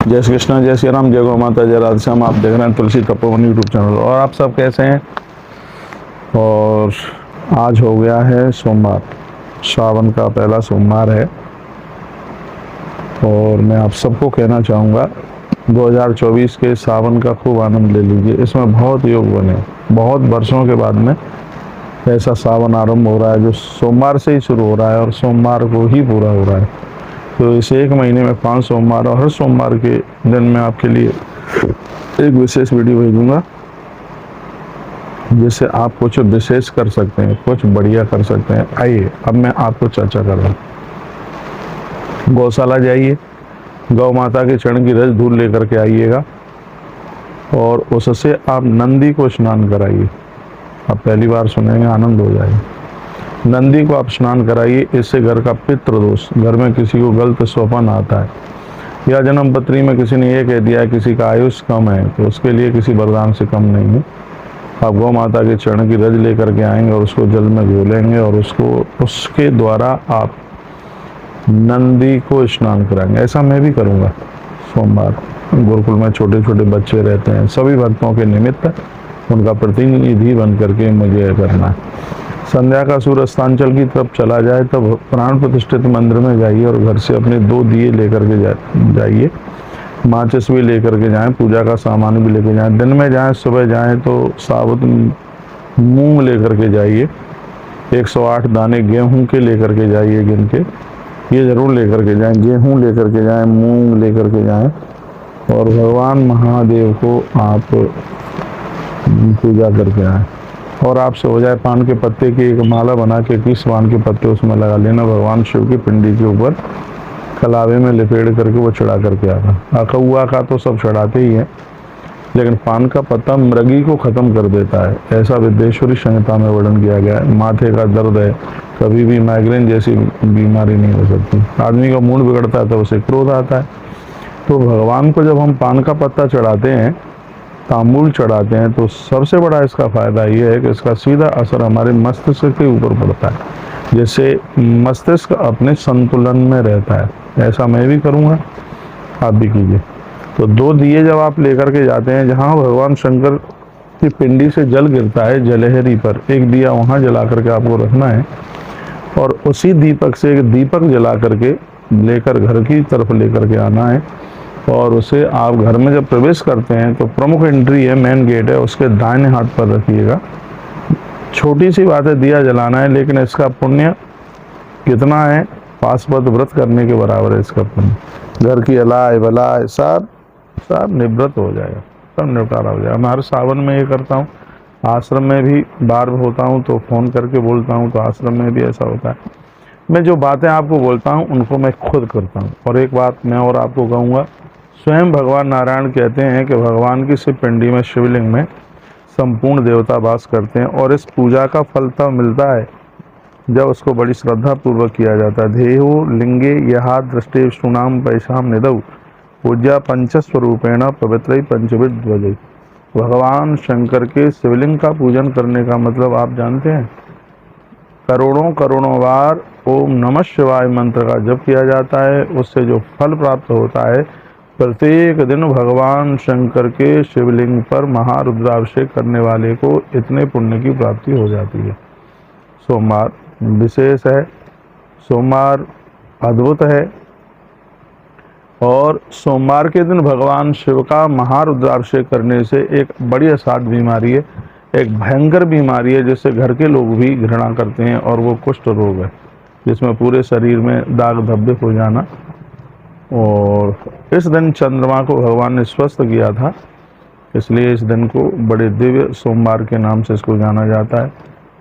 जय श्री कृष्ण, जय श्री राम, जय गौ माता, जय राधे श्याम। आप देख रहे हैं तुलसी तपोवन यूट्यूब चैनल। और आप सब कैसे हैं? और आज हो गया है सोमवार, सावन का पहला सोमवार है। और मैं आप सबको कहना चाहूँगा 2024 के सावन का खूब आनंद ले लीजिए। इसमें बहुत योग बने, बहुत वर्षों के बाद में ऐसा सावन आरंभ हो रहा है जो सोमवार से ही शुरू हो रहा है और सोमवार को ही पूरा हो रहा है। तो इस एक महीने में 5 सोमवार और हर सोमवार के दिन मैं आपके लिए एक विशेष वीडियो भेजूंगा जिससे आप कुछ विशेष कर सकते हैं, कुछ बढ़िया कर सकते हैं। आइए अब मैं आपको चर्चा कर रहा हूँ। गौशाला जाइए, गौ माता के चरण की रज धूल लेकर के आइएगा और उससे आप नंदी को स्नान कराइए। आप पहली बार सुनेंगे, आनंद हो जाएगा। नंदी को आप स्नान कराइए। इससे घर का पितृ दोष, घर में किसी को गलत स्वप्न आता है या जन्म पत्री में किसी ने ये कह दिया है किसी का आयुष कम है, तो उसके लिए किसी वरदान से कम नहीं है। आप गौ माता के चरण की रज लेकर के आएंगे और उसको जल में घोलेंगे और उसके द्वारा आप नंदी को स्नान कराएंगे। ऐसा मैं भी करूँगा सोमवार। गुरुकुल में छोटे छोटे बच्चे रहते हैं, सभी भक्तों के निमित्त उनका प्रतिनिधि बन करके मुझे करना है। संध्या का सूर्य अस्तांचल की तरफ चला जाए तब प्राण प्रतिष्ठित मंदिर में जाइए और घर से अपने 2 दिए लेकर के जाइए। माचिस भी लेकर के जाएं, पूजा का सामान भी लेकर जाएं। दिन में जाएं, सुबह जाएं तो साबुत मूंग लेकर के जाइए। 108 दाने गेहूं के लेकर के जाइए गिन के, ये जरूर लेकर के जाएं। गेहूं लेकर के जाएं, मूंग लेकर के जाएं और भगवान महादेव को आप पूजा करके आएँ। और आपसे हो जाए पान के पत्ते की एक माला बना के 21 पान के पत्ते उसमें लगा लेना। भगवान शिव की पिंडी के ऊपर कलावे में लपेट करके वो चढ़ा करके आना। अकौआ का तो सब चढ़ाते ही हैं, लेकिन पान का पत्ता मृगी को खत्म कर देता है, ऐसा विद्येश्वरी संहिता में वर्णन किया गया है। माथे का दर्द है, कभी भी माइग्रेन जैसी बीमारी नहीं हो सकती। आदमी का मूड बिगड़ता है तो उसे क्रोध आता है। तो भगवान को जब हम पान का पत्ता चढ़ाते हैं, तांबूल चढ़ाते हैं, तो सबसे बड़ा इसका फायदा ये है कि इसका सीधा असर हमारे मस्तिष्क के ऊपर पड़ता है, जिससे मस्तिष्क अपने संतुलन में रहता है। ऐसा मैं भी करूँगा, आप भी कीजिए। तो 2 दिए जब आप लेकर के जाते हैं, जहाँ भगवान शंकर की पिंडी से जल गिरता है जलहरी पर, एक दिया वहाँ जला करके आपको रखना है और उसी दीपक से एक दीपक जला करके लेकर घर की तरफ लेकर के आना है। और उसे आप घर में जब प्रवेश करते हैं तो प्रमुख एंट्री है, मेन गेट है, उसके दाहिने हाथ पर रखिएगा। छोटी सी बात है, दिया जलाना है, लेकिन इसका पुण्य कितना है, पाशुपत व्रत करने के बराबर है इसका पुण्य। घर की अलाय बलाय सब निवृत्त हो जाएगा, सब निपटारा हो जाएगा। मैं हर सावन में ये करता हूँ। आश्रम में भी बार होता हूँ तो फ़ोन करके बोलता हूँ, तो आश्रम में भी ऐसा होता है। मैं जो बातें आपको बोलता हूँ उनको मैं खुद करता हूँ। और एक बात मैं और आपको कहूँगा, स्वयं भगवान नारायण कहते हैं कि भगवान की शिव पिंडी में, शिवलिंग में संपूर्ण देवता वास करते हैं और इस पूजा का फल तब मिलता है जब उसको बड़ी श्रद्धा पूर्वक किया जाता है। धेयो लिंगे यहा दृष्टि सुनाम पैशाम निदौ पूजा पंचस्वरूपेण पवित्र पंचविद ध्वजै। भगवान शंकर के शिवलिंग का पूजन करने का मतलब आप जानते हैं? करोड़ों बार ओम नमः शिवाय मंत्र का जप किया जाता है। उससे जो फल प्राप्त होता है, प्रत्येक दिन भगवान शंकर के शिवलिंग पर महारुद्राभिषेक करने वाले को इतने पुण्य की प्राप्ति हो जाती है। सोमवार विशेष है, सोमवार अद्भुत है। और सोमवार के दिन भगवान शिव का महारुद्राभिषेक करने से एक बड़ी असाध्य बीमारी है, एक भयंकर बीमारी है जिससे घर के लोग भी घृणा करते हैं, और वो कुष्ठ रोग है, जिसमें पूरे शरीर में दाग धब्बे हो जाना। और इस दिन चंद्रमा को भगवान ने स्वस्थ किया था, इसलिए इस दिन को बड़े दिव्य सोमवार के नाम से इसको जाना जाता है।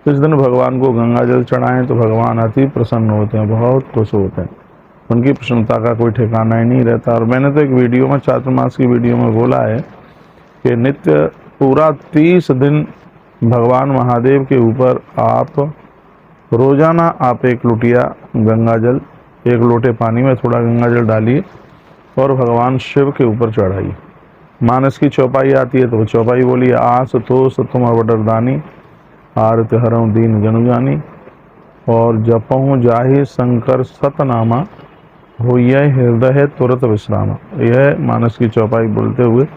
इस दिन भगवान को गंगा जल चढ़ाएं तो भगवान अति प्रसन्न होते हैं, बहुत खुश होते हैं। उनकी प्रसन्नता का कोई ठिकाना ही नहीं रहता। और मैंने तो एक वीडियो में, चातुर्मास की वीडियो में बोला है कि नित्य पूरा 30 दिन भगवान महादेव के ऊपर आप रोजाना आप 1 लोटिया गंगा जल, 1 लोटे पानी में थोड़ा गंगा जल डालिए और भगवान शिव के ऊपर चढ़ाइए। मानस की चौपाई आती है तो वो चौपाई बोलिए, आस तोष तुम अवडरदानी आरत हरऊँ दीन जनु जानी और जपऊँ जाहि शंकर सतनामा हो यह हृदय तुरत विश्राम। यह मानस की चौपाई बोलते हुए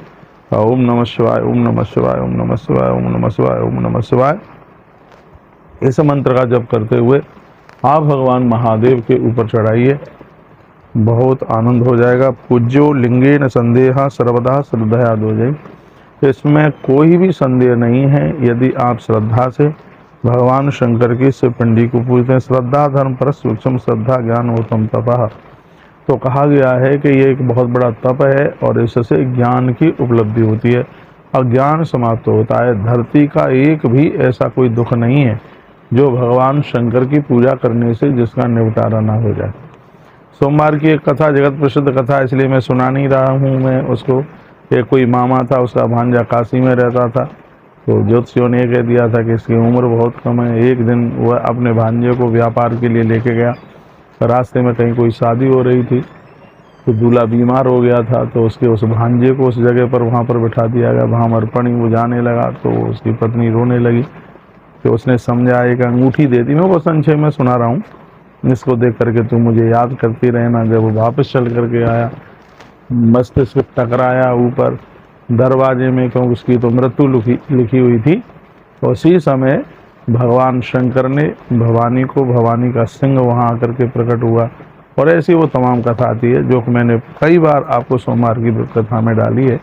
ओम नमः शिवाय, ओम नमः शिवाय, ओम नमः शिवाय, ओम नमः शिवाय, ओम नमः शिवाय, इस मंत्र का जप करते हुए आप भगवान महादेव के ऊपर चढ़ाइए। बहुत आनंद हो जाएगा। पूज्यो लिंगे न संदेहा सर्वदा श्रद्धया दो जाए। इसमें कोई भी संदेह नहीं है। यदि आप श्रद्धा से भगवान शंकर की शिव पिंडी को पूजते हैं, श्रद्धा धर्म पर सूक्ष्म श्रद्धा ज्ञान उत्तम तपः, तो कहा गया है कि ये एक बहुत बड़ा तप है और इससे ज्ञान की उपलब्धि होती है, अज्ञान समाप्त होता है। धरती का एक भी ऐसा कोई दुख नहीं है जो भगवान शंकर की पूजा करने से जिसका निपटारा ना हो जाए। सोमवार की एक कथा, जगत प्रसिद्ध कथा, इसलिए मैं सुना नहीं रहा हूँ मैं उसको। एक कोई मामा था, उसका भांजा काशी में रहता था, तो ज्योतिषियों ने कह दिया था कि इसकी उम्र बहुत कम है। एक दिन वह अपने भांजे को व्यापार के लिए लेके गया। रास्ते में कहीं कोई शादी हो रही थी, तो दूल्हा बीमार हो गया था, तो उसके उस भांजे को उस जगह पर वहाँ पर बिठा दिया गया। वहाँ मरपणी वो जाने लगा तो उसकी पत्नी रोने लगी। तो उसने समझा, एक अंगूठी दे दी। मैं वो संक्षेप में सुना रहा हूँ, इसको देख करके तू मुझे याद करती रहना। जब वो वापस चल करके आया, मस्तिष्क टकराया ऊपर दरवाजे में, क्योंकि उसकी तो मृत्यु लिखी हुई थी। तो उसी समय भगवान शंकर ने भवानी को, भवानी का सिंह वहाँ आकर के प्रकट हुआ। और ऐसी वो तमाम कथा आती है जो कि मैंने कई बार आपको सोमवार की कथा में डाली है,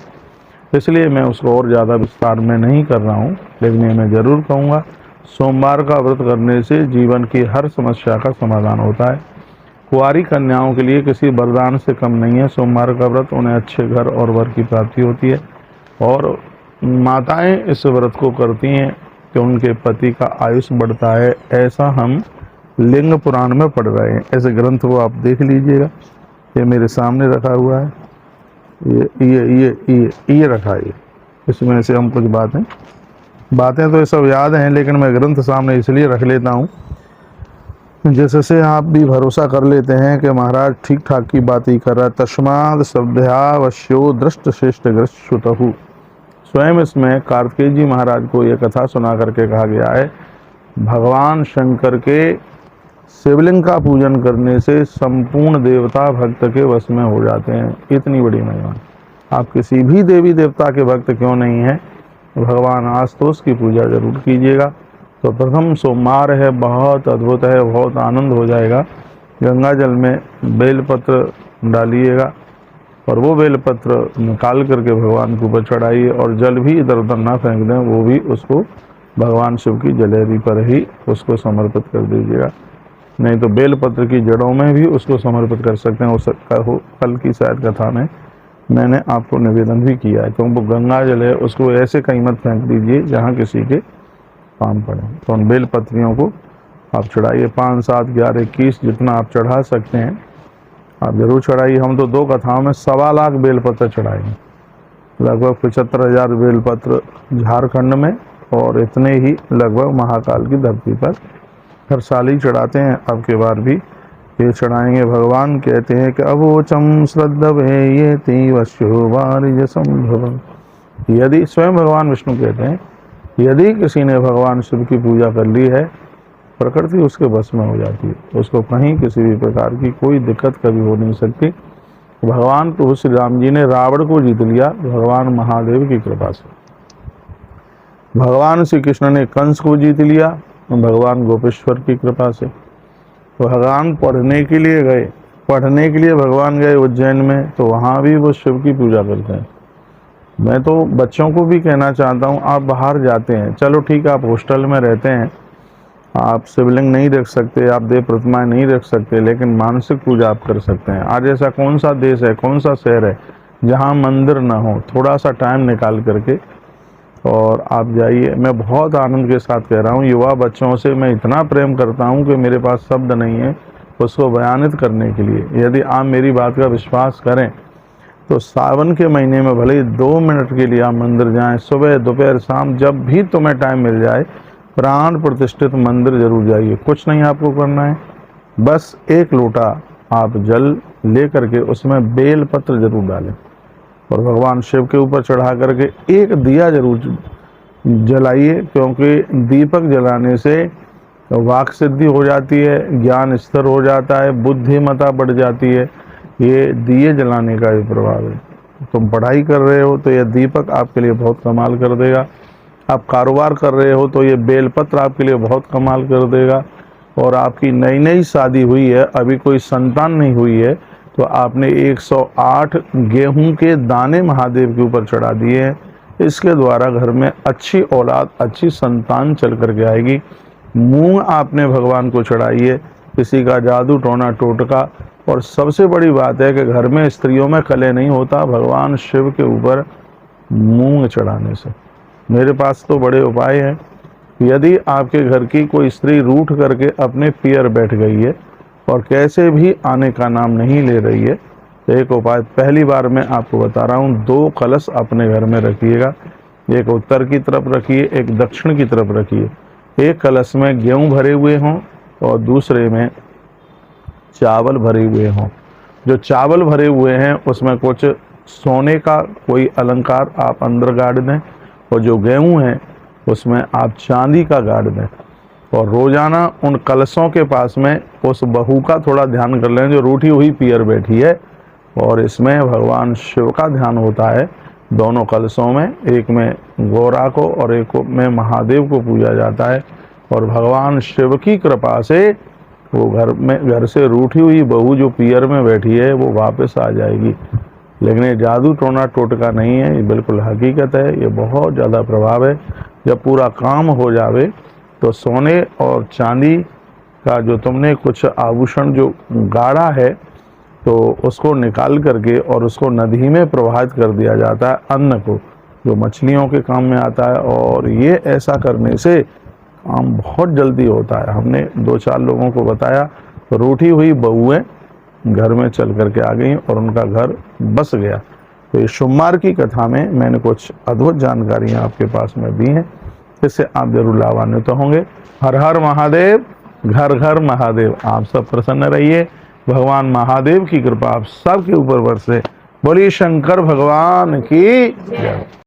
इसलिए मैं उसको और ज़्यादा विस्तार में नहीं कर रहा हूँ। लेकिन ये मैं ज़रूर कहूँगा, सोमवार का व्रत करने से जीवन की हर समस्या का समाधान होता है। कुंवारी कन्याओं के लिए किसी वरदान से कम नहीं है सोमवार का व्रत। उन्हें अच्छे घर और वर की प्राप्ति होती है। और माताएं इस व्रत को करती हैं कि उनके पति का आयुष बढ़ता है, ऐसा हम लिंग पुराण में पढ़ रहे हैं। ऐसे ग्रंथ को आप देख लीजिएगा, ये मेरे सामने रखा हुआ है, ये रखा है। इसमें से हम कुछ बातें तो ये सब याद हैं, लेकिन मैं ग्रंथ सामने इसलिए रख लेता हूँ जिससे आप भी भरोसा कर लेते हैं कि महाराज ठीक ठाक की बात ही कर रहा है। तस्माद श्रद्धयावश्यो दृष्ट श्रेष्ठ ग्रस्तु। स्वयं इसमें कार्तिकेय जी महाराज को यह कथा सुना करके कहा गया है, भगवान शंकर के शिवलिंग का पूजन करने से संपूर्ण देवता भक्त के वश में हो जाते हैं। इतनी बड़ी महिमा। आप किसी भी देवी देवता के भक्त क्यों नहीं है, भगवान आशुतोष की पूजा जरूर कीजिएगा। तो प्रथम सोमवार है, बहुत अद्भुत है, बहुत आनंद हो जाएगा। गंगा जल में बेलपत्र डालिएगा और वो बेलपत्र निकाल करके भगवान के ऊपर चढ़ाइए, और जल भी इधर उधर ना फेंक दें, वो भी उसको भगवान शिव की जलेरी पर ही उसको समर्पित कर दीजिएगा। नहीं तो बेलपत्र की जड़ों में भी उसको समर्पित कर सकते हैं। उस कल की शायद कथा में मैंने आपको निवेदन भी किया है, क्योंकि वो गंगा जल है, उसको ऐसे कहीं मत फेंक दीजिए जहाँ किसी के पाम पड़े। तो उन बेल पत्रियों को आप चढ़ाइए, 5, 7, 11, 21 जितना आप चढ़ा सकते हैं आप जरूर चढ़ाइए। हम तो 2 कथाओं में 1.25 लाख बेलपत्र चढ़ाएंगे, लगभग 75,000 बेलपत्र झारखंड में, और इतने ही लगभग महाकाल की धरती पर हर साल ही चढ़ाते हैं। अब के बार भी ये चढ़ाएंगे। भगवान कहते हैं कि अवोचम श्रद्धवे ये तीवश्यो वारिज संभव। यदि स्वयं भगवान विष्णु कहते हैं, यदि किसी ने भगवान शिव की पूजा कर ली है, प्रकृति उसके बस में हो जाती है, उसको कहीं किसी भी प्रकार की कोई दिक्कत कभी हो नहीं सकती। भगवान प्रभु श्री राम जी ने रावण को जीत लिया भगवान महादेव की कृपा से। भगवान श्री कृष्ण ने कंस को जीत लिया भगवान गोपेश्वर की कृपा से। भगवान पढ़ने के लिए भगवान गए उज्जैन में, तो वहाँ भी वो शिव की पूजा करते हैं। मैं तो बच्चों को भी कहना चाहता हूँ, आप बाहर जाते हैं, चलो ठीक है आप हॉस्टल में रहते हैं, आप शिवलिंग नहीं रख सकते, आप देव प्रतिमाएं नहीं रख सकते, लेकिन मानसिक पूजा आप कर सकते हैं। आज ऐसा कौन सा देश है, कौन सा शहर है जहाँ मंदिर ना हो? थोड़ा सा टाइम निकाल करके और आप जाइए। मैं बहुत आनंद के साथ कह रहा हूँ, युवा बच्चों से मैं इतना प्रेम करता हूँ कि मेरे पास शब्द नहीं है उसको बयानित करने के लिए। यदि आप मेरी बात का विश्वास करें तो सावन के महीने में भले ही 2 मिनट के लिए आप मंदिर जाएं, सुबह दोपहर शाम जब भी तुम्हें टाइम मिल जाए, प्राण प्रतिष्ठित मंदिर जरूर जाइए। कुछ नहीं आपको करना है, बस 1 लोटा आप जल ले करके उसमें बेल पत्र जरूर डालें और भगवान शिव के ऊपर चढ़ा करके 1 दिया जरूर जलाइए, क्योंकि दीपक जलाने से वाक सिद्धि हो जाती है, ज्ञान स्थिर हो जाता है, बुद्धिमता बढ़ जाती है। ये दिए जलाने का भी प्रभाव है। तुम पढ़ाई कर रहे हो तो यह दीपक आपके लिए बहुत कमाल कर देगा। आप कारोबार कर रहे हो तो ये बेलपत्र आपके लिए बहुत कमाल कर देगा। और आपकी नई नई शादी हुई है, अभी कोई संतान नहीं हुई है, तो आपने 108 गेहूं के दाने महादेव के ऊपर चढ़ा दिए हैं। इसके द्वारा घर में अच्छी औलाद, अच्छी संतान चल करके आएगी। मूंग आपने भगवान को चढ़ाई है। किसी का जादू टोना टोटका, और सबसे बड़ी बात है कि घर में स्त्रियों में कलह नहीं होता भगवान शिव के ऊपर मूंग चढ़ाने से। मेरे पास तो बड़े उपाय हैं। यदि आपके घर की कोई स्त्री रूठ करके अपने पियर बैठ गई है और कैसे भी आने का नाम नहीं ले रही है, तो एक उपाय पहली बार मैं आपको बता रहा हूँ। 2 कलश अपने घर में रखिएगा। एक उत्तर की तरफ रखिए, एक दक्षिण की तरफ रखिए। एक कलश में गेहूं भरे हुए हों और दूसरे में चावल भरे हुए हों। जो चावल भरे हुए हैं उसमें कुछ सोने का कोई अलंकार आप अंदर गाड़ दें, और जो गेहूं है उसमें आप चांदी का गाड़ दें। और रोजाना उन कलशों के पास में उस बहू का थोड़ा ध्यान कर लें जो रूठी हुई पियर बैठी है, और इसमें भगवान शिव का ध्यान होता है। दोनों कलशों में, एक में गौरा को और एक में महादेव को पूजा जाता है। और भगवान शिव की कृपा से वो घर से रूठी हुई बहू जो पियर में बैठी है वो वापस आ जाएगी। लेकिन ये जादू टोना टोटका नहीं है, ये बिल्कुल हकीकत है। ये बहुत ज़्यादा प्रभाव है। जब पूरा काम हो जावे तो सोने और चांदी का जो तुमने कुछ आभूषण जो गाढ़ा है, तो उसको निकाल करके और उसको नदी में प्रवाहित कर दिया जाता है, अन्न को, जो मछलियों के काम में आता है। और ये ऐसा करने से काम बहुत जल्दी होता है। हमने 2-4 लोगों को बताया, तो रूठी हुई बहुएं घर में चल करके आ गई और उनका घर बस गया। तो ये सोमवार की कथा में मैंने कुछ अद्भुत जानकारियां आपके पास में दी हैं, इससे आप जरूर लाभान्वित होंगे। हर हर महादेव, घर घर महादेव। आप सब प्रसन्न रहिए। भगवान महादेव की कृपा आप सबके ऊपर बरसे। बोलिए शंकर भगवान की जय।